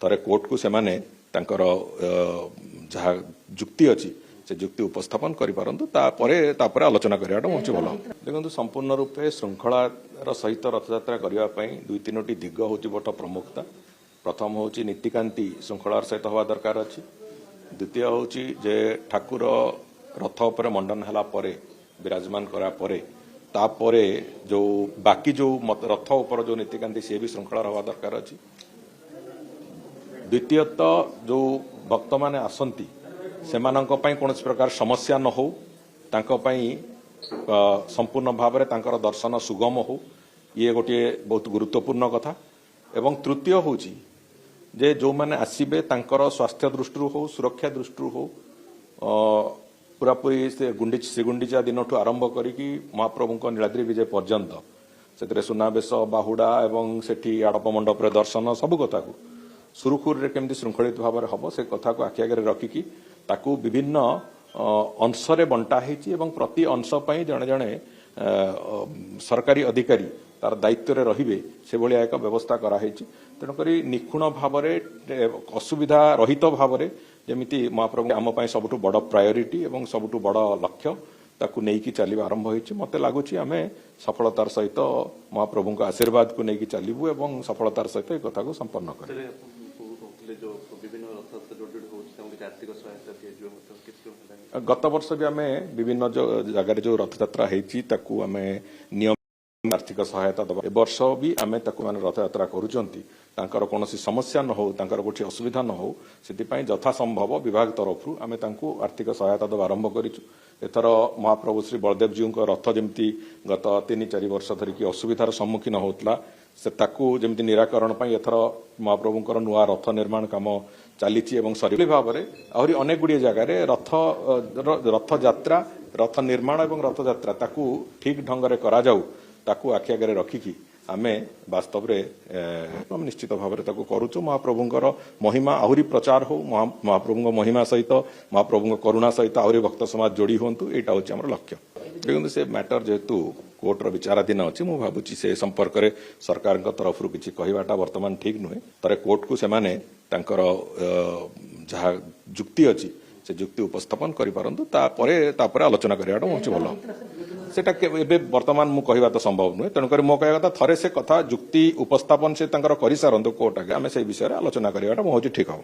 ଥରେ କୋର୍ଟକୁ ସେମାନେ ତାଙ୍କର ଯାହା ଯୁକ୍ତି ଅଛି ସେ ଯୁକ୍ତି ଉପସ୍ଥାପନ କରିପାରନ୍ତୁ ତାପରେ ଆଲୋଚନା କରିବାଟା ହେଉଛି ଭଲ। ଦେଖନ୍ତୁ ସମ୍ପୂର୍ଣ୍ଣ ରୂପେ ଶୃଙ୍ଖଳାର ସହିତ ରଥଯାତ୍ରା କରିବା ପାଇଁ 2-3ଟି ଦିଗ ହେଉଛି ବଟ ପ୍ରମୁଖତା। ପ୍ରଥମ ହେଉଛି ନୀତିକାନ୍ତି ଶୃଙ୍ଖଳାର ସହିତ ହେବା ଦରକାର ଅଛି। ଦ୍ୱିତୀୟ ହେଉଛି ଯେ ଠାକୁର ରଥ ଉପରେ ମଣ୍ଡନ ହେଲା ପରେ ବିରାଜମାନ କରା ପରେ ତାପରେ ଯେଉଁ ବାକି ଯେଉଁ ରଥ ଉପର ଯେଉଁ ନୀତିକାନ୍ତି ସିଏ ବି ଶୃଙ୍ଖଳାର ହେବା ଦରକାର ଅଛି। ଦ୍ୱିତୀୟତଃ ଯେଉଁ ଭକ୍ତମାନେ ଆସନ୍ତି ସେମାନଙ୍କ ପାଇଁ କୌଣସି ପ୍ରକାର ସମସ୍ୟା ନ ହେଉ, ତାଙ୍କ ପାଇଁ ସମ୍ପୂର୍ଣ୍ଣ ଭାବରେ ତାଙ୍କର ଦର୍ଶନ ସୁଗମ ହେଉ, ଇଏ ଗୋଟିଏ ବହୁତ ଗୁରୁତ୍ୱପୂର୍ଣ୍ଣ କଥା। ଏବଂ ତୃତୀୟ ହେଉଛି ଯେ ଯେଉଁମାନେ ଆସିବେ ତାଙ୍କର ସ୍ୱାସ୍ଥ୍ୟ ଦୃଷ୍ଟିରୁ ହେଉ, ସୁରକ୍ଷା ଦୃଷ୍ଟିରୁ ହେଉ, ପୁରାପୁରି ସେ ଶ୍ରୀଗୁଣ୍ଡିଚା ଦିନଠୁ ଆରମ୍ଭ କରିକି ମହାପ୍ରଭୁଙ୍କ ନୀଳାଦ୍ରି ବିଜେ ପର୍ଯ୍ୟନ୍ତ ସେଥିରେ ସୁନାବେଶ, ବାହୁଡ଼ା ଏବଂ ସେଠି ଆଡ଼ପ ମଣ୍ଡପରେ ଦର୍ଶନ ସବୁ କଥାକୁ ସୁରୁଖୁରୁରେ କେମିତି ଶୃଙ୍ଖଳିତ ଭାବରେ ହେବ ସେ କଥାକୁ ଆଖି ଆଗରେ ରଖିକି ତାକୁ ବିଭିନ୍ନ ଅଂଶରେ ବଣ୍ଟା ହେଇଛି ଏବଂ ପ୍ରତି ଅଂଶ ପାଇଁ ଜଣେ ଜଣେ ସରକାରୀ ଅଧିକାରୀ ତାର ଦାୟିତ୍ୱରେ ରହିବେ ସେଭଳିଆ ଏକ ବ୍ୟବସ୍ଥା କରାହେଇଛି। ତେଣୁକରି ନିଖୁଣ ଭାବରେ ଅସୁବିଧା ରହିତ ଭାବରେ ଯେମିତି ମହାପ୍ରଭୁ ଆମ ପାଇଁ ସବୁଠୁ ବଡ଼ ପ୍ରାୟୋରିଟି ଏବଂ ସବୁଠୁ ବଡ଼ ଲକ୍ଷ୍ୟ ତାକୁ ନେଇକି ଚାଲିବା ଆରମ୍ଭ ହୋଇଛି। ମୋତେ ଲାଗୁଛି ଆମେ ସଫଳତାର ସହିତ ମହାପ୍ରଭୁଙ୍କ ଆଶୀର୍ବାଦକୁ ନେଇକି ଚାଲିବୁ ଏବଂ ସଫଳତାର ସହିତ ଏ କଥାକୁ ସମ୍ପନ୍ନ କରିବୁ। ଗତ ବର୍ଷ ବି ଆମେ ବିଭିନ୍ନ ଜାଗାରେ ଯେଉଁ ରଥଯାତ୍ରା ହେଇଛି ତାକୁ ଆମେ ନିୟମ ଆର୍ଥିକ ସହାୟତା ଦେବା। ଏ ବର୍ଷ ବି ଆମେ ତାକୁ ମାନେ ରଥଯାତ୍ରା କରୁଛନ୍ତି ତାଙ୍କର କୌଣସି ସମସ୍ୟା ନ ହେଉ, ତାଙ୍କର ଗୋଟିଏ ଅସୁବିଧା ନ ହେଉ, ସେଥିପାଇଁ ଯଥାସମ୍ଭବ ବିଭାଗ ତରଫରୁ ଆମେ ତାଙ୍କୁ ଆର୍ଥିକ ସହାୟତା ଦେବା ଆରମ୍ଭ କରିଛୁ। ଏଥର ମହାପ୍ରଭୁ ଶ୍ରୀ ବଳଦେବଜୀଉଙ୍କ ରଥ ଯେମିତି ଗତ 3-4 ବର୍ଷ ଧରିକି ଅସୁବିଧାର ସମ୍ମୁଖୀନ ହେଉଥିଲା ସେ ତାକୁ ଯେମିତି ନିରାକରଣ ପାଇଁ ଏଥର ମହାପ୍ରଭୁଙ୍କର ନୂଆ ରଥ ନିର୍ମାଣ କାମ ଚାଲିଛି ଏବଂ ସରିଲା ଭାବରେ ଆହୁରି ଅନେକ ଗୁଡ଼ିଏ ଜାଗାରେ ରଥଯାତ୍ରା, ରଥ ନିର୍ମାଣ ଏବଂ ରଥଯାତ୍ରା ତାକୁ ଠିକ୍ ଢଙ୍ଗରେ କରାଯାଉ ତାକୁ ଆଖି ଆଗରେ ରଖିକି ଆମେ ବାସ୍ତବରେ ନିଶ୍ଚିତ ଭାବରେ ତାକୁ କରୁଛୁ। ମହାପ୍ରଭୁଙ୍କର ମହିମା ଆହୁରି ପ୍ରଚାର ହେଉ, ମହାପ୍ରଭୁଙ୍କ ମହିମା ସହିତ ମହାପ୍ରଭୁଙ୍କ କରୁଣା ସହିତ ଆହୁରି ଭକ୍ତ ସମାଜ ଯୋଡ଼ି ହୁଅନ୍ତୁ, ଏଇଟା ହେଉଛି ଆମର ଲକ୍ଷ୍ୟ। ଦେଖନ୍ତୁ ସେ ମ୍ୟାଟର ଯେହେତୁ କୋର୍ଟର ବିଚାରାଧୀନ ଅଛି ମୁଁ ଭାବୁଛି ସେ ସମ୍ପର୍କରେ ସରକାରଙ୍କ ତରଫରୁ କିଛି କହିବାଟା ବର୍ତ୍ତମାନ ଠିକ୍ ନୁହେଁ। ଥରେ କୋର୍ଟକୁ ସେମାନେ ତାଙ୍କର ଯାହା ଯୁକ୍ତି ଅଛି ସେ ଯୁକ୍ତି ଉପସ୍ଥାପନ କରିପାରନ୍ତୁ ତାପରେ ଆଲୋଚନା କରିବାଟା ହେଉଛି ଭଲ। সেটা ଏବେ ବର୍ତ୍ତମାନ ମୁଁ କହିବା ତ ସମ୍ଭବ ନୁହେଁ। ତେଣୁକରି ମୋ କହିବା କଥା ଥରେ ସେ କଥା ଯୁକ୍ତି ଉପସ୍ଥାପନ ସେ ତାଙ୍କର କରିସାରନ୍ତୁ କୋର୍ଟ ଆଗେ, ଆମେ ସେଇ ବିଷୟରେ ଆଲୋଚନା କରିବାଟା ମୁଁ ହେଉଛି ଠିକ୍ ହେବ।